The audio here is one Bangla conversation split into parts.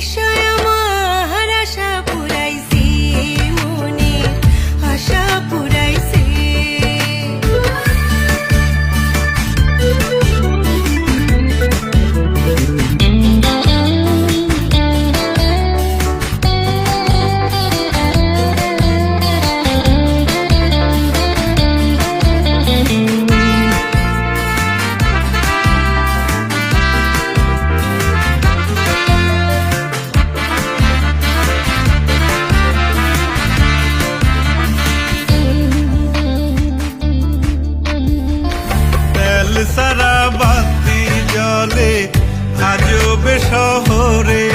আইসায় আমার আশা পুরাইছে, মনের আশা পুরাইছে। সারা বাতি জলে আজবে শহরে,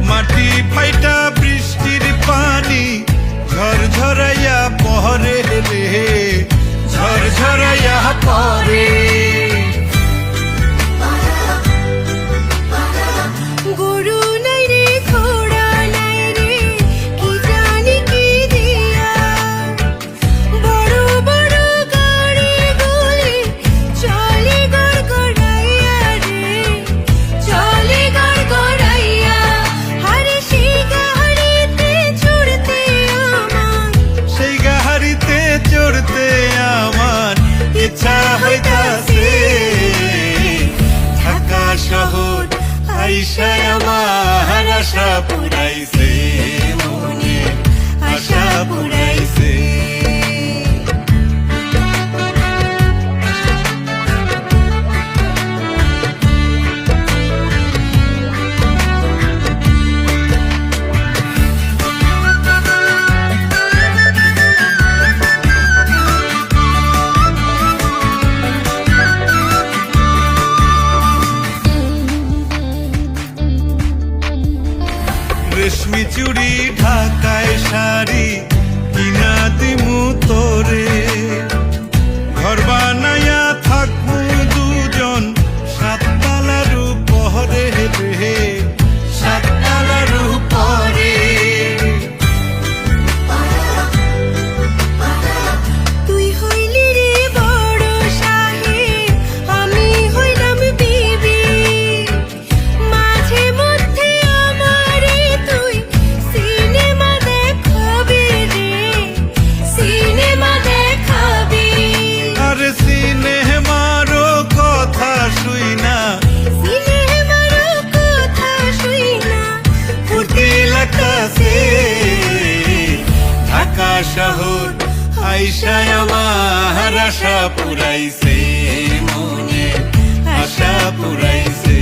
মাটি ফাইটা বৃষ্টির পানি ঝরঝরাইয়া পরে রে, ঝরঝরাইয়া পরে। গরু নাই রে, ঘোড়া নাই রে, কি জানি কি দিয়া, বড় বড় গাড়ি গুলি চলে গড়গড়াইয়া রে, চলে গড়গড়াইয়া। আরে সেই গাড়িতে চড়তে আমার, সেই গাড়িতে চড়তে আমার ইচ্ছা হইতাছে। ঢাকা শহর আইসায় আমার আশা পুরাইছে, মনের আশা পুরাইছে। রেশমি চুড়ি ঢাকায় শাড়ি কিনা দিমু তোরে, ঘর বানাইয়া থাকবো দুজন সাততলার উপরে রে, সাততলার উপরে। তুই হইলি রে বড় সাহেব, আমি হইলাম বিবি, মাঝে মধ্যে আমারে তুই সিনেমা দেখাবি রে, সিনেমা দেখাবি। আরে সিনেমারও কথা শুই না, সিনেমারও কথা শুই না, ফুর্তি লাগতাছে। ঢাকা শহর আইসায় আমার আশা পুরাইছে, মনের আশা পুরাইছে।